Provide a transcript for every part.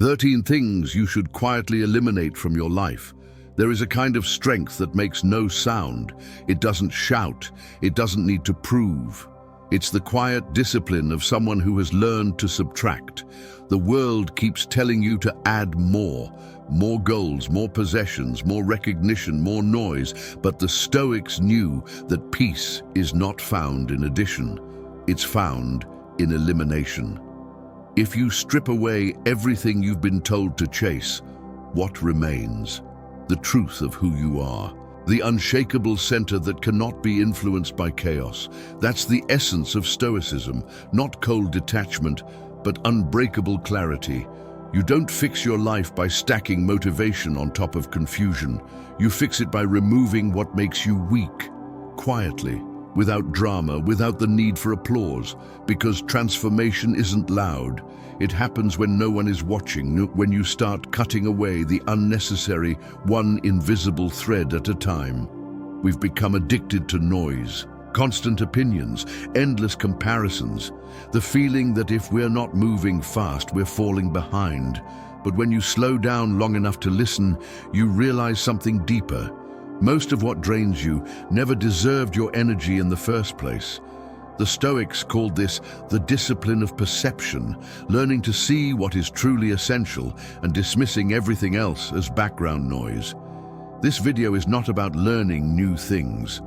13 things you should quietly eliminate from your life. There is a kind of strength that makes no sound. It doesn't shout. It doesn't need to prove. It's the quiet discipline of someone who has learned to subtract. The world keeps telling you to add more goals, more possessions, more recognition, more noise. But the Stoics knew that peace is not found in addition. It's found in elimination. If you strip away everything you've been told to chase, what remains? The truth of who you are. The unshakable center that cannot be influenced by chaos. That's the essence of Stoicism, not cold detachment, but unbreakable clarity. You don't fix your life by stacking motivation on top of confusion. You fix it by removing what makes you weak, quietly, without drama, without the need for applause, because transformation isn't loud. It happens when no one is watching, when you start cutting away the unnecessary, one invisible thread at a time. We've become addicted to noise, constant opinions, endless comparisons, the feeling that if we're not moving fast, we're falling behind. But when you slow down long enough to listen, you realize something deeper. Most of what drains you never deserved your energy in the first place. The Stoics called this the discipline of perception, learning to see what is truly essential and dismissing everything else as background noise. This video is not about learning new things.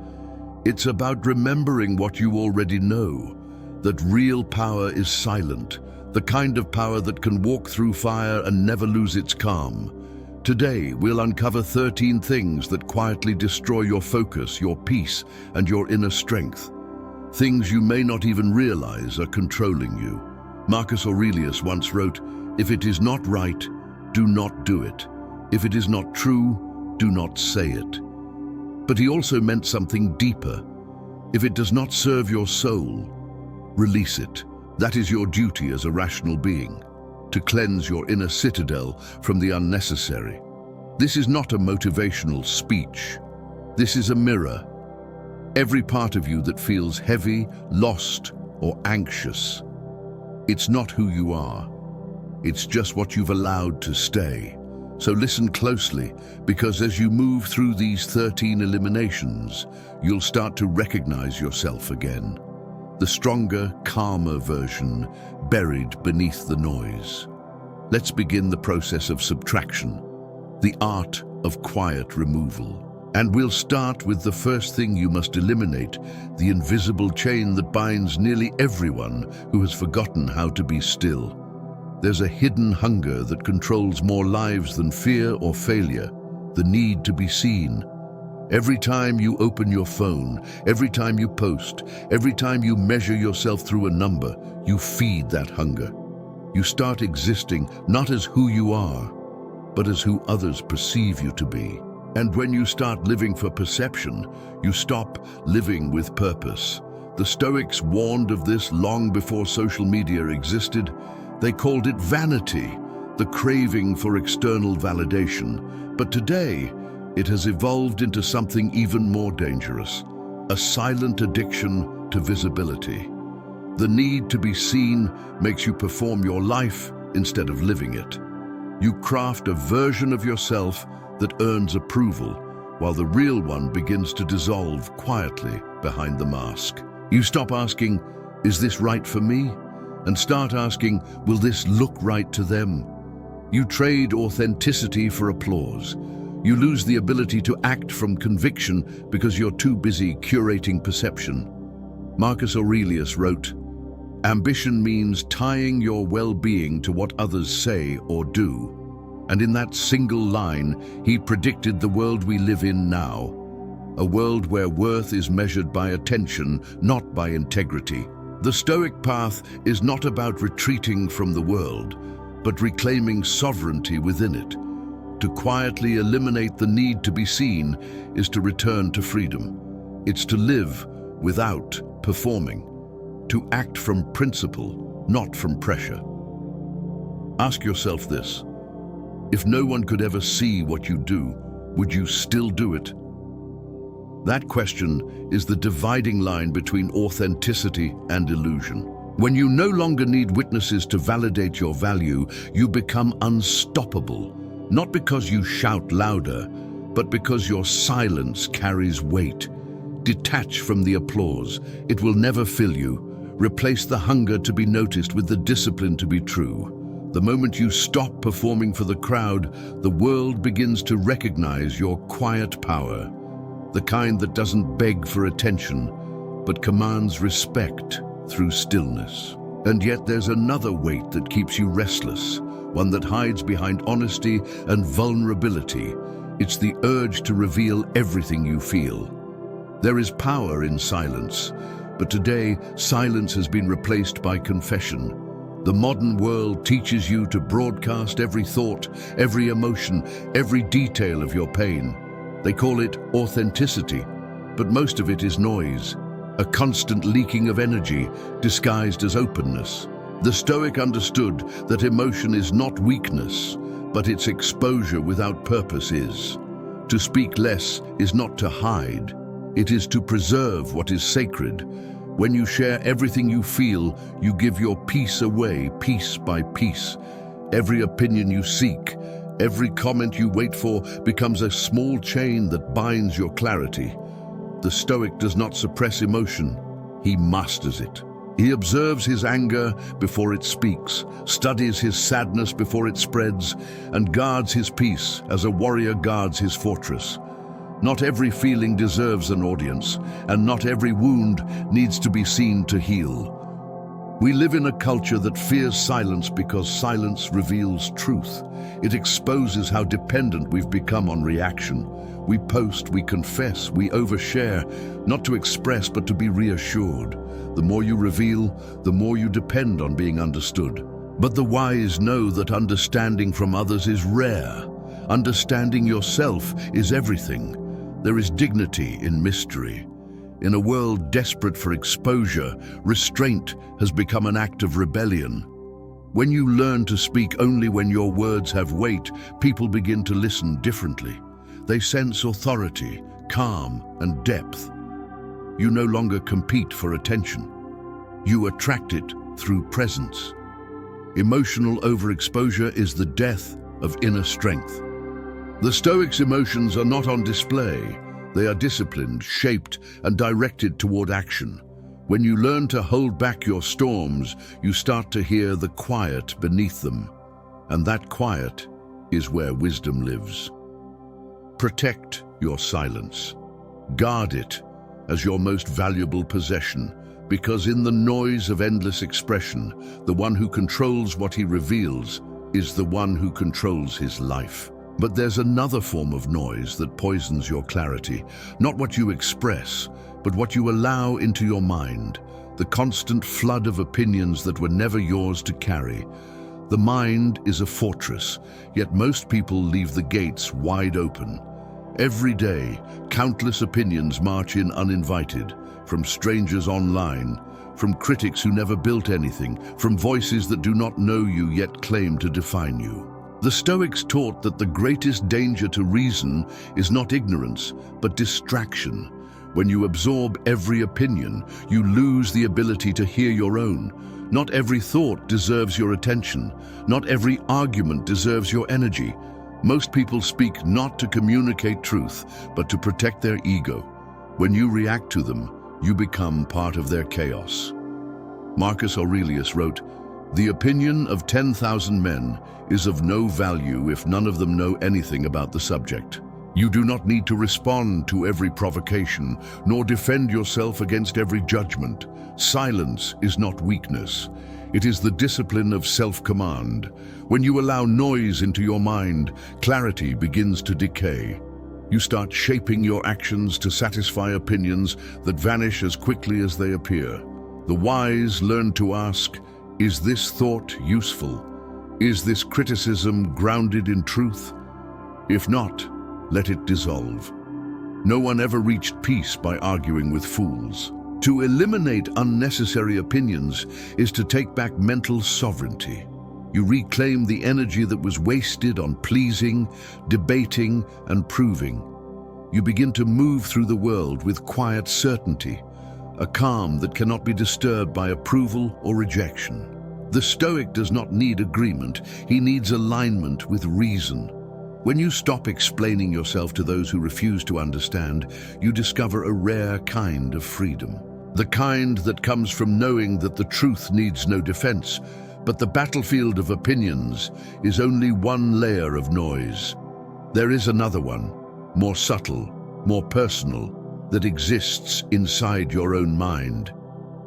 It's about remembering what you already know, that real power is silent, the kind of power that can walk through fire and never lose its calm. Today, we'll uncover 13 things that quietly destroy your focus, your peace, and your inner strength. Things you may not even realize are controlling you. Marcus Aurelius once wrote, "If it is not right, do not do it. If it is not true, do not say it." But he also meant something deeper. If it does not serve your soul, release it. That is your duty as a rational being, to cleanse your inner citadel from the unnecessary. This is not a motivational speech. This is a mirror. Every part of you that feels heavy, lost, or anxious. It's not who you are. It's just what you've allowed to stay. So listen closely, because as you move through these 13 eliminations, you'll start to recognize yourself again. The stronger, calmer version buried beneath the noise. Let's begin the process of subtraction, the art of quiet removal. And we'll start with the first thing you must eliminate, the invisible chain that binds nearly everyone who has forgotten how to be still. There's a hidden hunger that controls more lives than fear or failure, the need to be seen. Every time you open your phone, every time you post, every time you measure yourself through a number, you feed that hunger. You start existing not as who you are, but as who others perceive you to be. And when you start living for perception, you stop living with purpose. The Stoics warned of this long before social media existed. They called it vanity, the craving for external validation. But today, it has evolved into something even more dangerous, a silent addiction to visibility. The need to be seen makes you perform your life instead of living it. You craft a version of yourself that earns approval, while the real one begins to dissolve quietly behind the mask. You stop asking, "Is this right for me?" and start asking, "Will this look right to them?" You trade authenticity for applause. You lose the ability to act from conviction because you're too busy curating perception. Marcus Aurelius wrote, "Ambition means tying your well-being to what others say or do." And in that single line, he predicted the world we live in now, a world where worth is measured by attention, not by integrity. The Stoic path is not about retreating from the world, but reclaiming sovereignty within it. To quietly eliminate the need to be seen is to return to freedom. It's to live without performing, to act from principle, not from pressure. Ask yourself this: if no one could ever see what you do, would you still do it? That question is the dividing line between authenticity and illusion. When you no longer need witnesses to validate your value, you become unstoppable, not because you shout louder, but because your silence carries weight. Detach from the applause. It will never fill you. Replace the hunger to be noticed with the discipline to be true. The moment you stop performing for the crowd, the world begins to recognize your quiet power, the kind that doesn't beg for attention, but commands respect through stillness. And yet there's another weight that keeps you restless, one that hides behind honesty and vulnerability. It's the urge to reveal everything you feel. There is power in silence, but today silence has been replaced by confession. The modern world teaches you to broadcast every thought, every emotion, every detail of your pain. They call it authenticity, but most of it is noise, a constant leaking of energy disguised as openness. The Stoic understood that emotion is not weakness, but its exposure without purpose is. To speak less is not to hide, it is to preserve what is sacred. When you share everything you feel, you give your peace away, piece by piece. Every opinion you seek, every comment you wait for becomes a small chain that binds your clarity. The Stoic does not suppress emotion, he masters it. He observes his anger before it speaks, studies his sadness before it spreads, and guards his peace as a warrior guards his fortress. Not every feeling deserves an audience, and not every wound needs to be seen to heal. We live in a culture that fears silence because silence reveals truth. It exposes how dependent we've become on reaction. We post, we confess, we overshare, not to express but to be reassured. The more you reveal, the more you depend on being understood. But the wise know that understanding from others is rare. Understanding yourself is everything. There is dignity in mystery. In a world desperate for exposure, restraint has become an act of rebellion. When you learn to speak only when your words have weight, people begin to listen differently. They sense authority, calm, and depth. You no longer compete for attention. You attract it through presence. Emotional overexposure is the death of inner strength. The Stoics' emotions are not on display. They are disciplined, shaped, and directed toward action. When you learn to hold back your storms, you start to hear the quiet beneath them. And that quiet is where wisdom lives. Protect your silence. Guard it as your most valuable possession, because in the noise of endless expression, the one who controls what he reveals is the one who controls his life. But there's another form of noise that poisons your clarity, not what you express, but what you allow into your mind, the constant flood of opinions that were never yours to carry. The mind is a fortress, yet most people leave the gates wide open. Every day, countless opinions march in uninvited, from strangers online, from critics who never built anything, from voices that do not know you yet claim to define you. The Stoics taught that the greatest danger to reason is not ignorance, but distraction. When you absorb every opinion, you lose the ability to hear your own. Not every thought deserves your attention. Not every argument deserves your energy. Most people speak not to communicate truth, but to protect their ego. When you react to them, you become part of their chaos. Marcus Aurelius wrote, "The opinion of 10,000 men is of no value if none of them know anything about the subject." You do not need to respond to every provocation, nor defend yourself against every judgment. Silence is not weakness. It is the discipline of self-command. When you allow noise into your mind, clarity begins to decay. You start shaping your actions to satisfy opinions that vanish as quickly as they appear. The wise learn to ask, is this thought useful? Is this criticism grounded in truth? If not, let it dissolve. No one ever reached peace by arguing with fools. To eliminate unnecessary opinions is to take back mental sovereignty. You reclaim the energy that was wasted on pleasing, debating, and proving. You begin to move through the world with quiet certainty, a calm that cannot be disturbed by approval or rejection. The Stoic does not need agreement, he needs alignment with reason. When you stop explaining yourself to those who refuse to understand, you discover a rare kind of freedom. The kind that comes from knowing that the truth needs no defense, but the battlefield of opinions is only one layer of noise. There is another one, more subtle, more personal, that exists inside your own mind.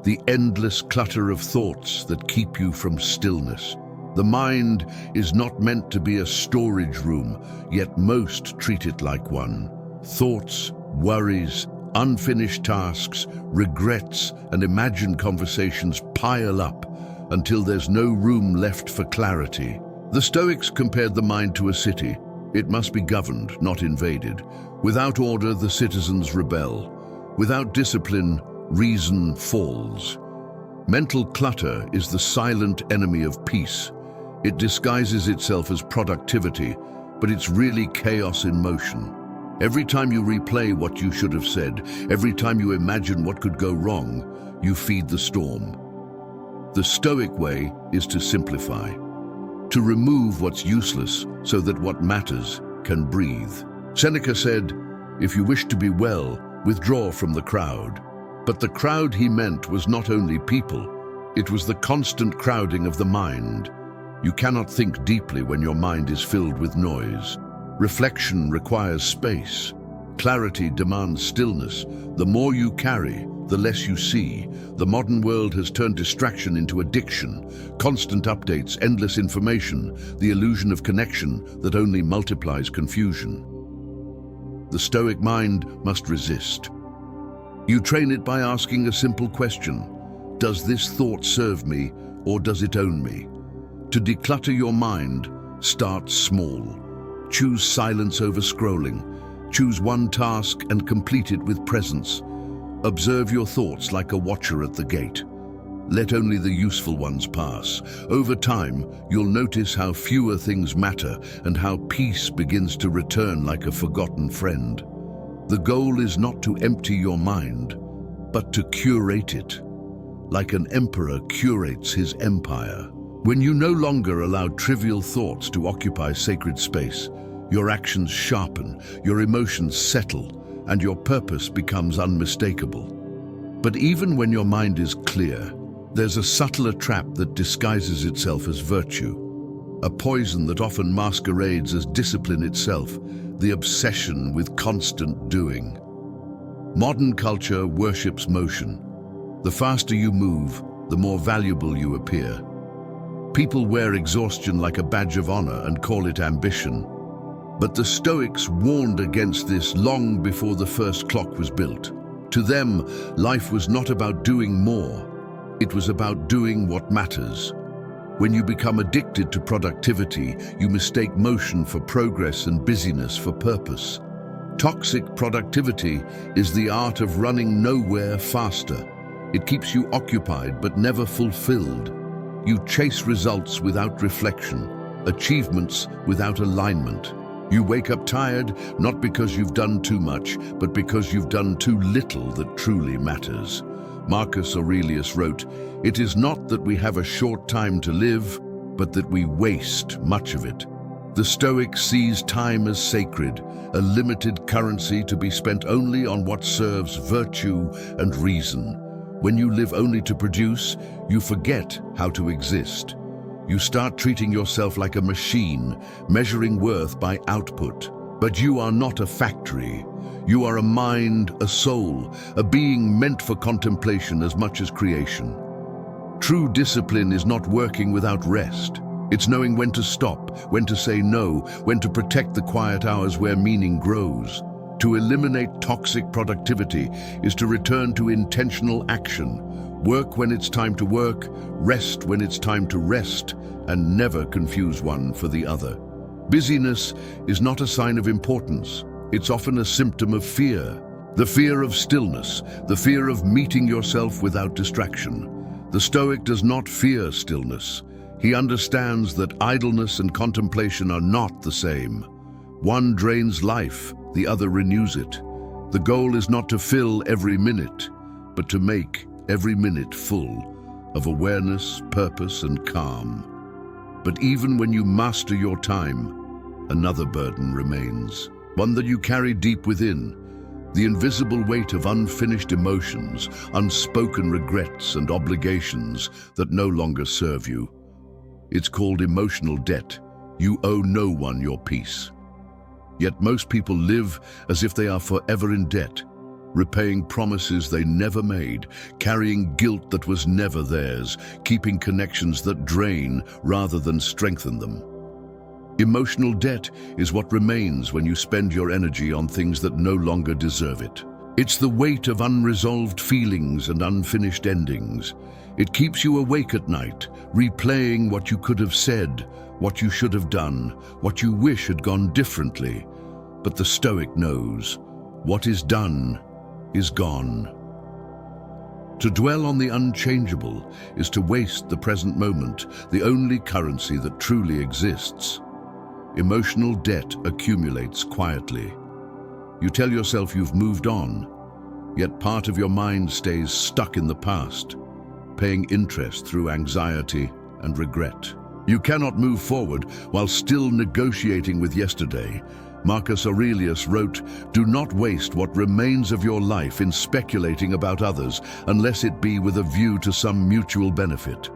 The endless clutter of thoughts that keep you from stillness. The mind is not meant to be a storage room, yet most treat it like one. Thoughts, worries, unfinished tasks, regrets, and imagined conversations pile up until there's no room left for clarity. The Stoics compared the mind to a city. It must be governed, not invaded. Without order, the citizens rebel. Without discipline, reason falls. Mental clutter is the silent enemy of peace. It disguises itself as productivity, but it's really chaos in motion. Every time you replay what you should have said, every time you imagine what could go wrong, you feed the storm. The Stoic way is to simplify, to remove what's useless so that what matters can breathe. Seneca said, "If you wish to be well, withdraw from the crowd." But the crowd he meant was not only people, it was the constant crowding of the mind. You cannot think deeply when your mind is filled with noise. Reflection requires space. Clarity demands stillness. The more you carry, the less you see. The modern world has turned distraction into addiction. Constant updates, endless information, the illusion of connection that only multiplies confusion. The Stoic mind must resist. You train it by asking a simple question. Does this thought serve me, or does it own me? To declutter your mind, start small. Choose silence over scrolling. Choose one task and complete it with presence. Observe your thoughts like a watcher at the gate. Let only the useful ones pass. Over time, you'll notice how fewer things matter and how peace begins to return like a forgotten friend. The goal is not to empty your mind, but to curate it, like an emperor curates his empire. When you no longer allow trivial thoughts to occupy sacred space, your actions sharpen, your emotions settle, and your purpose becomes unmistakable. But even when your mind is clear, there's a subtler trap that disguises itself as virtue, a poison that often masquerades as discipline itself, the obsession with constant doing. Modern culture worships motion. The faster you move, the more valuable you appear. People wear exhaustion like a badge of honor and call it ambition. But the Stoics warned against this long before the first clock was built. To them, life was not about doing more. It was about doing what matters. When you become addicted to productivity, you mistake motion for progress and busyness for purpose. Toxic productivity is the art of running nowhere faster. It keeps you occupied but never fulfilled. You chase results without reflection, achievements without alignment. You wake up tired, not because you've done too much, but because you've done too little that truly matters. Marcus Aurelius wrote, "It is not that we have a short time to live, but that we waste much of it." The Stoic sees time as sacred, a limited currency to be spent only on what serves virtue and reason. When you live only to produce, you forget how to exist. You start treating yourself like a machine, measuring worth by output. But you are not a factory. You are a mind, a soul, a being meant for contemplation as much as creation. True discipline is not working without rest. It's knowing when to stop, when to say no, when to protect the quiet hours where meaning grows. To eliminate toxic productivity is to return to intentional action. Work when it's time to work, rest when it's time to rest, and never confuse one for the other. Busyness is not a sign of importance. It's often a symptom of fear. The fear of stillness, the fear of meeting yourself without distraction. The Stoic does not fear stillness. He understands that idleness and contemplation are not the same. One drains life, the other renews it. The goal is not to fill every minute, but to make every minute full of awareness, purpose, and calm. But even when you master your time, another burden remains, one that you carry deep within, the invisible weight of unfinished emotions, unspoken regrets, and obligations that no longer serve you. It's called emotional debt. You owe no one your peace. Yet most people live as if they are forever in debt, repaying promises they never made, carrying guilt that was never theirs, keeping connections that drain rather than strengthen them. Emotional debt is what remains when you spend your energy on things that no longer deserve it. It's the weight of unresolved feelings and unfinished endings. It keeps you awake at night, replaying what you could have said, what you should have done, what you wish had gone differently. But the Stoic knows, what is done is gone. To dwell on the unchangeable is to waste the present moment, the only currency that truly exists. Emotional debt accumulates quietly. You tell yourself you've moved on, yet part of your mind stays stuck in the past, paying interest through anxiety and regret. You cannot move forward while still negotiating with yesterday. Marcus Aurelius wrote, "Do not waste what remains of your life in speculating about others, unless it be with a view to some mutual benefit."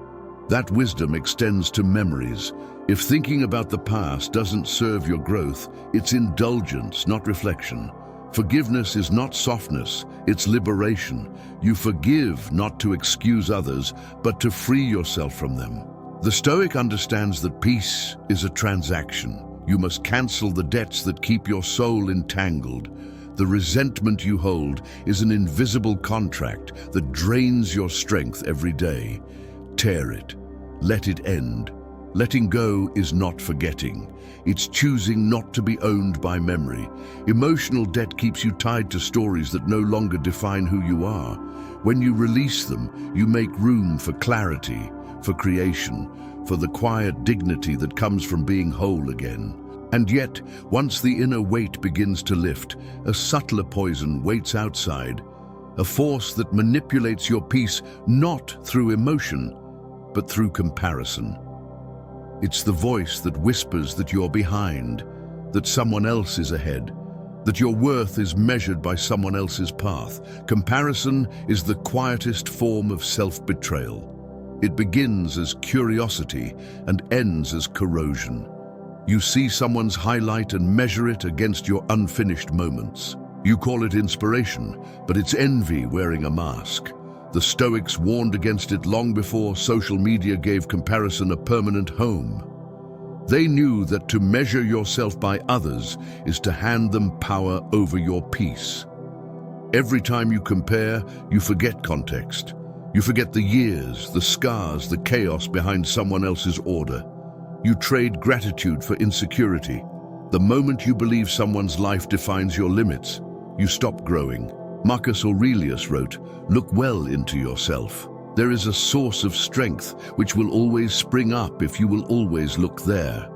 That wisdom extends to memories. If thinking about the past doesn't serve your growth, it's indulgence, not reflection. Forgiveness is not softness, it's liberation. You forgive not to excuse others, but to free yourself from them. The Stoic understands that peace is a transaction. You must cancel the debts that keep your soul entangled. The resentment you hold is an invisible contract that drains your strength every day. Tear it. Let it end. Letting go is not forgetting. It's choosing not to be owned by memory. Emotional debt keeps you tied to stories that no longer define who you are. When you release them, you make room for clarity, for creation, for the quiet dignity that comes from being whole again. And yet, once the inner weight begins to lift, a subtler poison waits outside, a force that manipulates your peace not through emotion, but through comparison. It's the voice that whispers that you're behind, that someone else is ahead, that your worth is measured by someone else's path. Comparison is the quietest form of self-betrayal. It begins as curiosity and ends as corrosion. You see someone's highlight and measure it against your unfinished moments. You call it inspiration, but it's envy wearing a mask. The Stoics warned against it long before social media gave comparison a permanent home. They knew that to measure yourself by others is to hand them power over your peace. Every time you compare, you forget context. You forget the years, the scars, the chaos behind someone else's order. You trade gratitude for insecurity. The moment you believe someone's life defines your limits, you stop growing. Marcus Aurelius wrote, "Look well into yourself. There is a source of strength which will always spring up if you will always look there."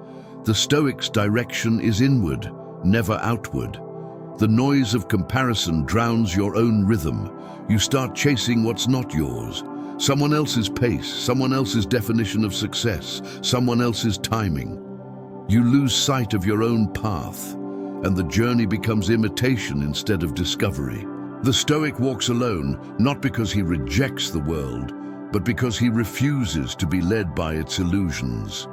The Stoics' direction is inward, never outward. The noise of comparison drowns your own rhythm. You start chasing what's not yours. Someone else's pace, someone else's definition of success, someone else's timing. You lose sight of your own path, and the journey becomes imitation instead of discovery. The Stoic walks alone, not because he rejects the world, but because he refuses to be led by its illusions.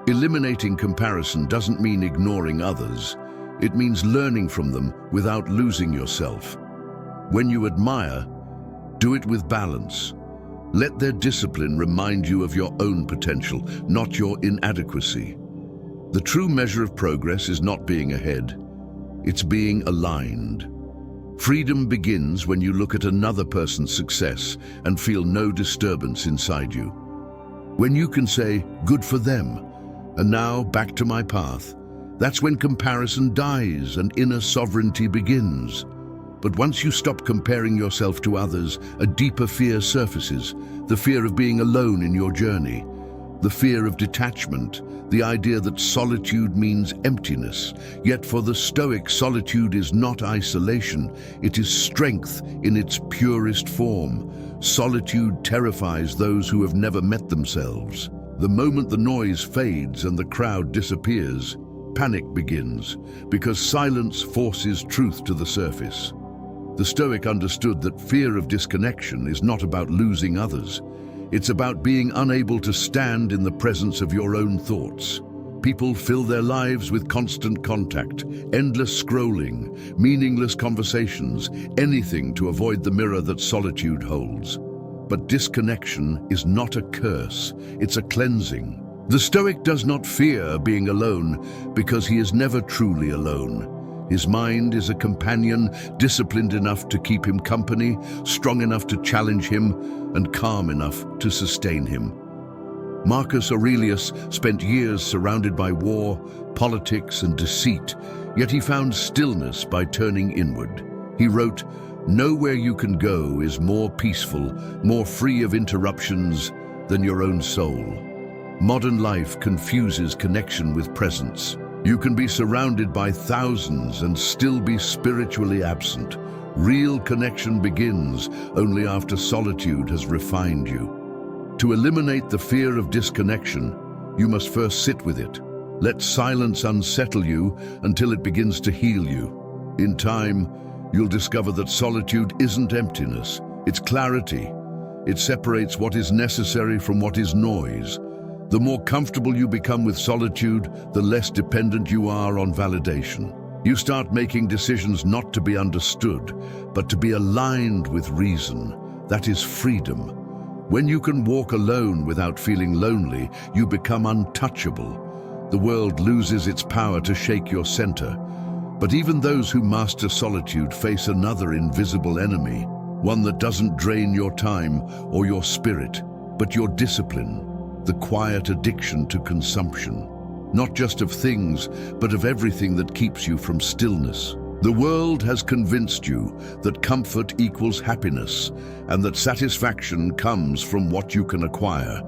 Eliminating comparison doesn't mean ignoring others. It means learning from them without losing yourself. When you admire, do it with balance. Let their discipline remind you of your own potential, not your inadequacy. The true measure of progress is not being ahead. It's being aligned. Freedom begins when you look at another person's success and feel no disturbance inside you. When you can say, "Good for them, and now back to my path," that's when comparison dies and inner sovereignty begins. But once you stop comparing yourself to others, a deeper fear surfaces, the fear of being alone in your journey. The fear of detachment, the idea that solitude means emptiness. Yet for the Stoic, solitude is not isolation, it is strength in its purest form. Solitude terrifies those who have never met themselves. The moment the noise fades and the crowd disappears, panic begins, because silence forces truth to the surface. The Stoic understood that fear of disconnection is not about losing others. It's about being unable to stand in the presence of your own thoughts. People fill their lives with constant contact, endless scrolling, meaningless conversations, anything to avoid the mirror that solitude holds. But disconnection is not a curse, it's a cleansing. The Stoic does not fear being alone because he is never truly alone. His mind is a companion, disciplined enough to keep him company, strong enough to challenge him, and calm enough to sustain him. Marcus Aurelius spent years surrounded by war, politics, and deceit, yet he found stillness by turning inward. He wrote, "Nowhere you can go is more peaceful, more free of interruptions than your own soul." Modern life confuses connection with presence. You can be surrounded by thousands and still be spiritually absent. Real connection begins only after solitude has refined you. To eliminate the fear of disconnection, you must first sit with it. Let silence unsettle you until it begins to heal you. In time, you'll discover that solitude isn't emptiness, it's clarity. It separates what is necessary from what is noise. The more comfortable you become with solitude, the less dependent you are on validation. You start making decisions not to be understood, but to be aligned with reason. That is freedom. When you can walk alone without feeling lonely, you become untouchable. The world loses its power to shake your center. But even those who master solitude face another invisible enemy, one that doesn't drain your time or your spirit, but your discipline. The quiet addiction to consumption, not just of things, but of everything that keeps you from stillness. The world has convinced you that comfort equals happiness and that satisfaction comes from what you can acquire.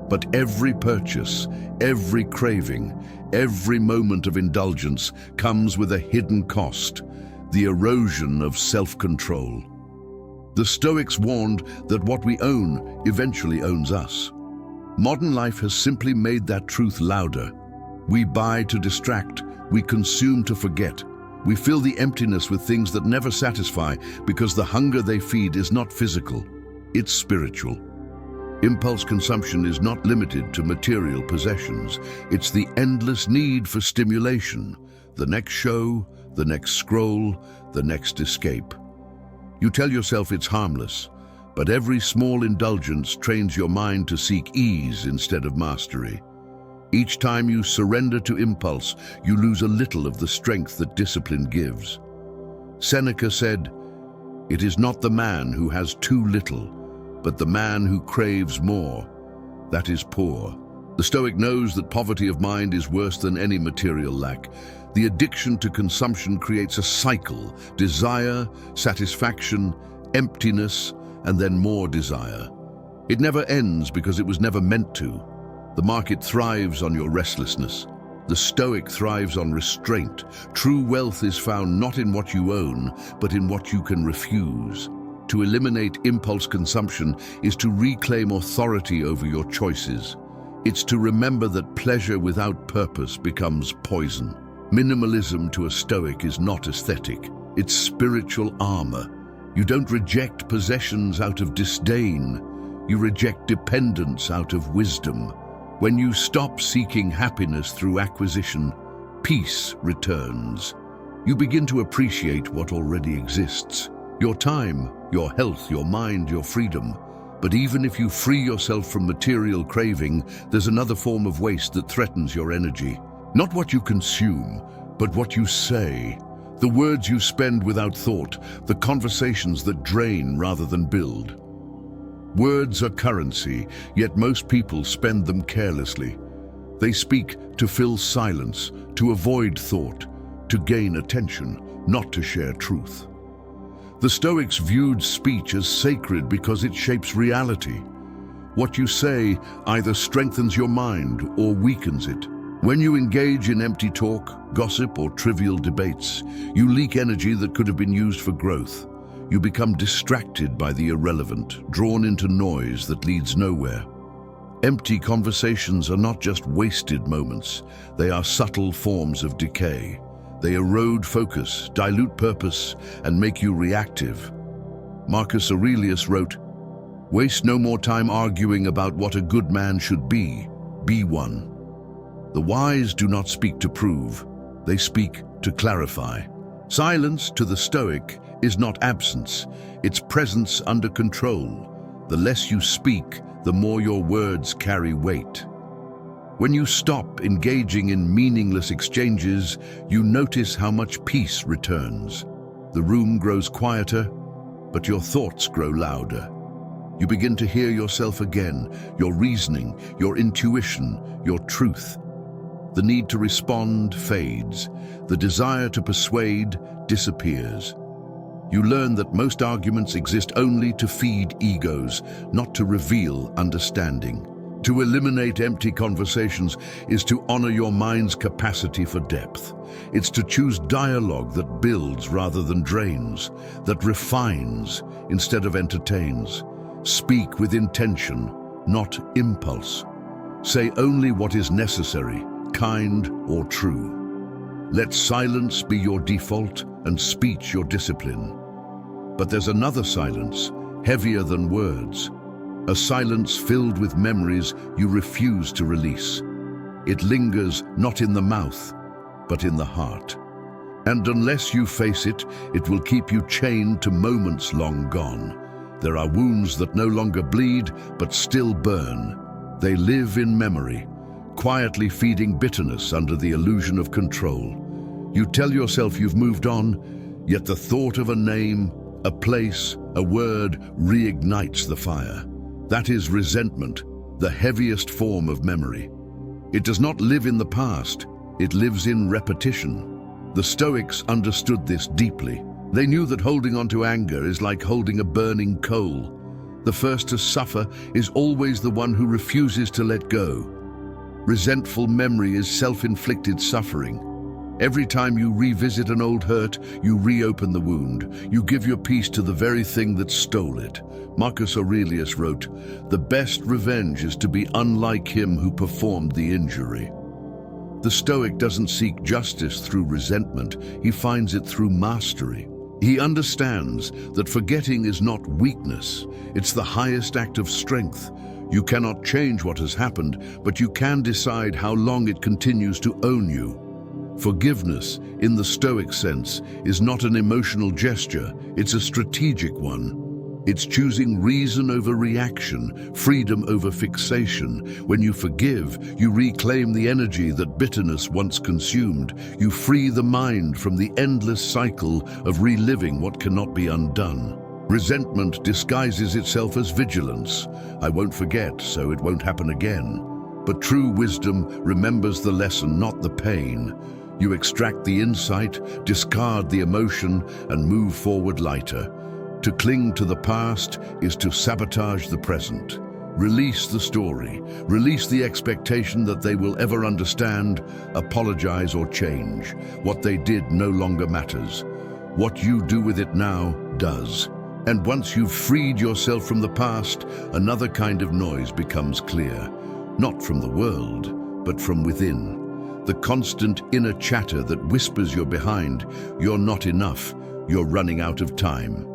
But every purchase, every craving, every moment of indulgence comes with a hidden cost, the erosion of self-control. The Stoics warned that what we own eventually owns us. Modern life has simply made that truth louder. We buy to distract, we consume to forget. We fill the emptiness with things that never satisfy because the hunger they feed is not physical, it's spiritual. Impulse consumption is not limited to material possessions. It's the endless need for stimulation, the next show, the next scroll, the next escape. You tell yourself it's harmless, but every small indulgence trains your mind to seek ease instead of mastery. Each time you surrender to impulse, you lose a little of the strength that discipline gives. Seneca said, "It is not the man who has too little, but the man who craves more. That is poor." The Stoic knows that poverty of mind is worse than any material lack. The addiction to consumption creates a cycle: desire, satisfaction, emptiness, and then more desire. It never ends because it was never meant to. The market thrives on your restlessness. The Stoic thrives on restraint. True wealth is found not in what you own, but in what you can refuse. To eliminate impulse consumption is to reclaim authority over your choices. It's to remember that pleasure without purpose becomes poison. Minimalism to a Stoic is not aesthetic. It's spiritual armor. You don't reject possessions out of disdain. You reject dependence out of wisdom. When you stop seeking happiness through acquisition, peace returns. You begin to appreciate what already exists. Your time, your health, your mind, your freedom. But even if you free yourself from material craving, there's another form of waste that threatens your energy. Not what you consume, but what you say. The words you spend without thought, the conversations that drain rather than build. Words are currency, yet most people spend them carelessly. They speak to fill silence, to avoid thought, to gain attention, not to share truth. The Stoics viewed speech as sacred because it shapes reality. What you say either strengthens your mind or weakens it. When you engage in empty talk, gossip, or trivial debates, you leak energy that could have been used for growth. You become distracted by the irrelevant, drawn into noise that leads nowhere. Empty conversations are not just wasted moments, they are subtle forms of decay. They erode focus, dilute purpose, and make you reactive. Marcus Aurelius wrote, "Waste no more time arguing about what a good man should be one." The wise do not speak to prove, they speak to clarify. Silence, to the Stoic, is not absence, it's presence under control. The less you speak, the more your words carry weight. When you stop engaging in meaningless exchanges, you notice how much peace returns. The room grows quieter, but your thoughts grow louder. You begin to hear yourself again, your reasoning, your intuition, your truth. The need to respond fades. The desire to persuade disappears. You learn that most arguments exist only to feed egos, not to reveal understanding. To eliminate empty conversations is to honor your mind's capacity for depth. It's to choose dialogue that builds rather than drains, that refines instead of entertains. Speak with intention, not impulse. Say only what is necessary, kind or true. Let silence be your default and speech your discipline. But there's another silence, heavier than words. A silence filled with memories you refuse to release. It lingers not in the mouth, but in the heart. And unless you face it, it will keep you chained to moments long gone. There are wounds that no longer bleed, but still burn. They live in memory, quietly feeding bitterness under the illusion of control. You tell yourself you've moved on, yet the thought of a name, a place, a word reignites the fire. That is resentment, the heaviest form of memory. It does not live in the past, it lives in repetition. The Stoics understood this deeply. They knew that holding on to anger is like holding a burning coal. The first to suffer is always the one who refuses to let go. Resentful memory is self-inflicted suffering. Every time you revisit an old hurt, you reopen the wound. You give your peace to the very thing that stole it. Marcus Aurelius wrote, "The best revenge is to be unlike him who performed the injury." The Stoic doesn't seek justice through resentment, he finds it through mastery. He understands that forgetting is not weakness, it's the highest act of strength. You cannot change what has happened, but you can decide how long it continues to own you. Forgiveness, in the Stoic sense, is not an emotional gesture, it's a strategic one. It's choosing reason over reaction, freedom over fixation. When you forgive, you reclaim the energy that bitterness once consumed. You free the mind from the endless cycle of reliving what cannot be undone. Resentment disguises itself as vigilance. I won't forget, so it won't happen again. But true wisdom remembers the lesson, not the pain. You extract the insight, discard the emotion, and move forward lighter. To cling to the past is to sabotage the present. Release the story. Release the expectation that they will ever understand, apologize, or change. What they did no longer matters. What you do with it now does. And once you've freed yourself from the past, another kind of noise becomes clear. Not from the world, but from within. The constant inner chatter that whispers you're behind, you're not enough, you're running out of time.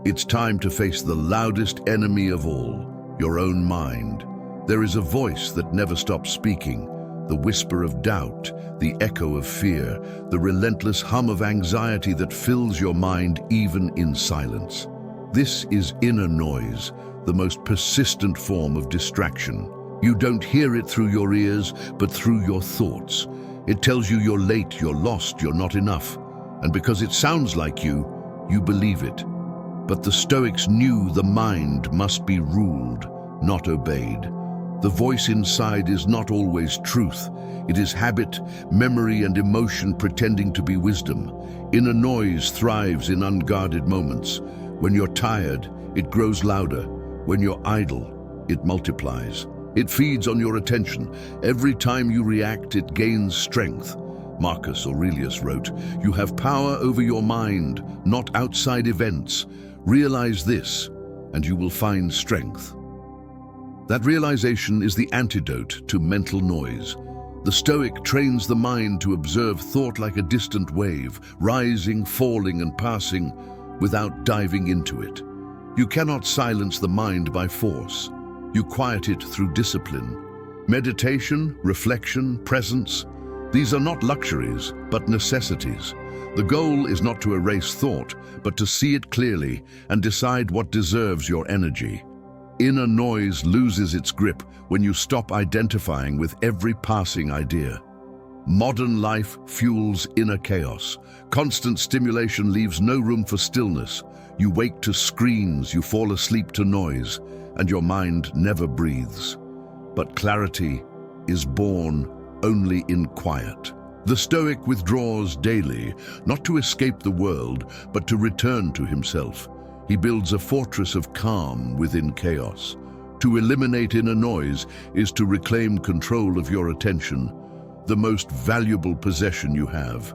It's time to face the loudest enemy of all, your own mind. There is a voice that never stops speaking, the whisper of doubt, the echo of fear, the relentless hum of anxiety that fills your mind even in silence. This is inner noise, the most persistent form of distraction. You don't hear it through your ears, but through your thoughts. It tells you you're late, you're lost, you're not enough. And because it sounds like you believe it. But the Stoics knew the mind must be ruled, not obeyed. The voice inside is not always truth. It is habit, memory, and emotion pretending to be wisdom. Inner noise thrives in unguarded moments. When you're tired, it grows louder. When you're idle, it multiplies. It feeds on your attention. Every time you react, it gains strength. Marcus Aurelius wrote, "You have power over your mind, not outside events. Realize this, and you will find strength." That realization is the antidote to mental noise. The Stoic trains the mind to observe thought like a distant wave, rising, falling, and passing, without diving into it. You cannot silence the mind by force. You quiet it through discipline. Meditation, reflection, presence, these are not luxuries, but necessities. The goal is not to erase thought, but to see it clearly and decide what deserves your energy. Inner noise loses its grip when you stop identifying with every passing idea. Modern life fuels inner chaos. Constant stimulation leaves no room for stillness. You wake to screens, you fall asleep to noise, and your mind never breathes. But clarity is born only in quiet. The Stoic withdraws daily, not to escape the world, but to return to himself. He builds a fortress of calm within chaos. To eliminate inner noise is to reclaim control of your attention, the most valuable possession you have.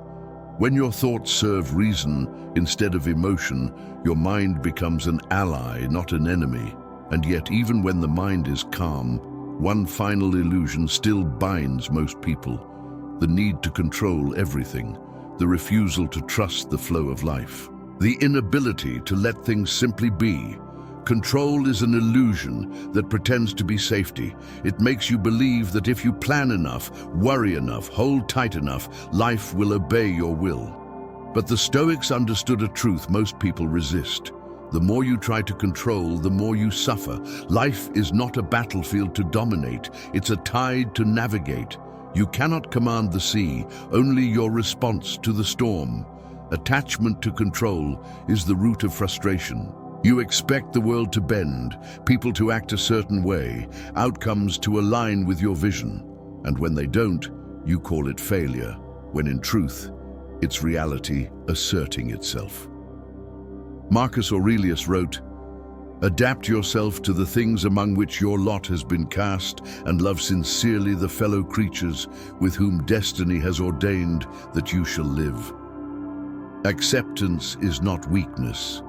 When your thoughts serve reason instead of emotion, your mind becomes an ally, not an enemy. And yet, even when the mind is calm, one final illusion still binds most people: the need to control everything, the refusal to trust the flow of life, the inability to let things simply be. Control is an illusion that pretends to be safety. It makes you believe that if you plan enough, worry enough, hold tight enough, life will obey your will. But the Stoics understood a truth most people resist. The more you try to control, the more you suffer. Life is not a battlefield to dominate, it's a tide to navigate. You cannot command the sea, only your response to the storm. Attachment to control is the root of frustration. You expect the world to bend, people to act a certain way, outcomes to align with your vision. And when they don't, you call it failure, when in truth, it's reality asserting itself. Marcus Aurelius wrote, "Adapt yourself to the things among which your lot has been cast, and love sincerely the fellow creatures with whom destiny has ordained that you shall live." Acceptance is not weakness,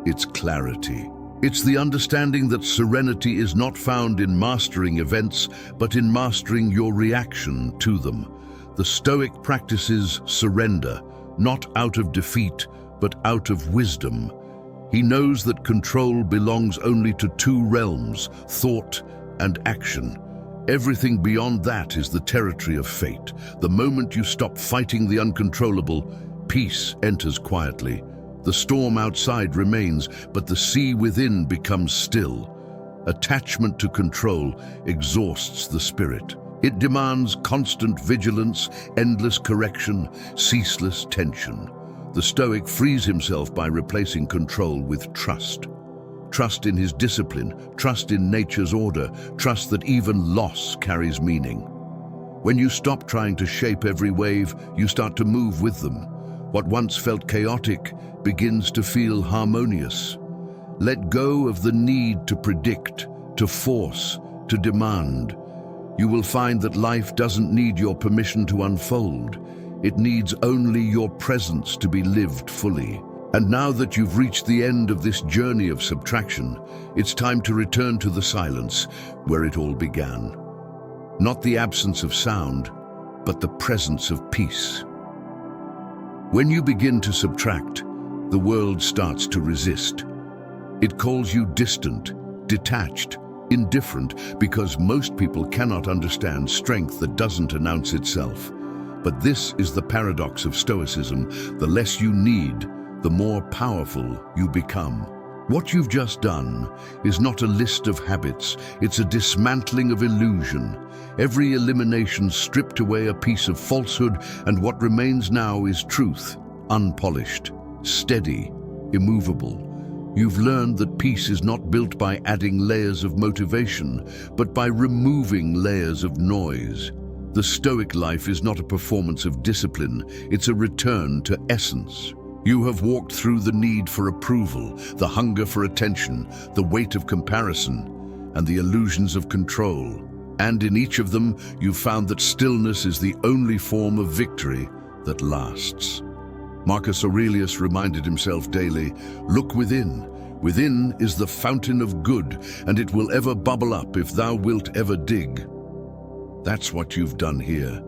it's clarity. It's the understanding that serenity is not found in mastering events, but in mastering your reaction to them. The Stoic practices surrender, not out of defeat, but out of wisdom. He knows that control belongs only to two realms, thought and action. Everything beyond that is the territory of fate. The moment you stop fighting the uncontrollable, peace enters quietly. The storm outside remains, but the sea within becomes still. Attachment to control exhausts the spirit. It demands constant vigilance, endless correction, ceaseless tension. The Stoic frees himself by replacing control with trust. Trust in his discipline, trust in nature's order, trust that even loss carries meaning. When you stop trying to shape every wave, you start to move with them. What once felt chaotic begins to feel harmonious. Let go of the need to predict, to force, to demand. You will find that life doesn't need your permission to unfold. It needs only your presence to be lived fully. And now that you've reached the end of this journey of subtraction, it's time to return to the silence where it all began. Not the absence of sound, but the presence of peace. When you begin to subtract, the world starts to resist. It calls you distant, detached, indifferent, because most people cannot understand strength that doesn't announce itself. But this is the paradox of Stoicism. The less you need, the more powerful you become. What you've just done is not a list of habits, it's a dismantling of illusion. Every elimination stripped away a piece of falsehood, and what remains now is truth, unpolished, steady, immovable. You've learned that peace is not built by adding layers of motivation, but by removing layers of noise. The Stoic life is not a performance of discipline, it's a return to essence. You have walked through the need for approval, the hunger for attention, the weight of comparison, and the illusions of control. And in each of them, you found that stillness is the only form of victory that lasts. Marcus Aurelius reminded himself daily, "Look within. Within is the fountain of good, and it will ever bubble up if thou wilt ever dig." That's what you've done here.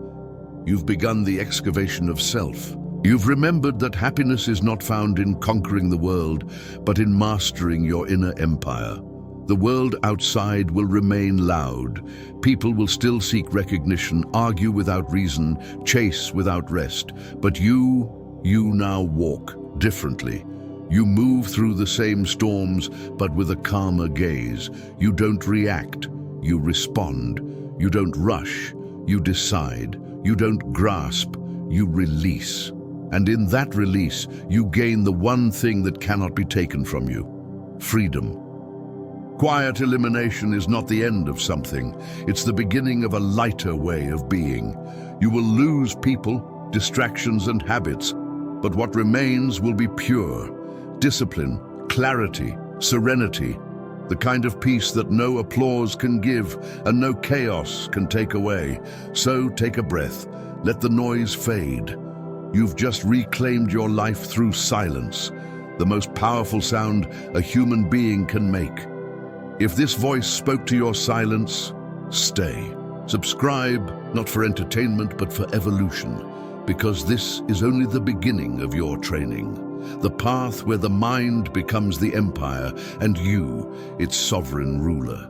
You've begun the excavation of self. You've remembered that happiness is not found in conquering the world, but in mastering your inner empire. The world outside will remain loud. People will still seek recognition, argue without reason, chase without rest. But you now walk differently. You move through the same storms, but with a calmer gaze. You don't react, you respond. You don't rush, you decide. You don't grasp, you release. And in that release, you gain the one thing that cannot be taken from you: freedom. Quiet elimination is not the end of something. It's the beginning of a lighter way of being. You will lose people, distractions, and habits, but what remains will be pure. Discipline, clarity, serenity, the kind of peace that no applause can give and no chaos can take away. So take a breath, let the noise fade. You've just reclaimed your life through silence, the most powerful sound a human being can make. If this voice spoke to your silence, stay. Subscribe, not for entertainment, but for evolution, because this is only the beginning of your training. The path where the mind becomes the empire and you, its sovereign ruler.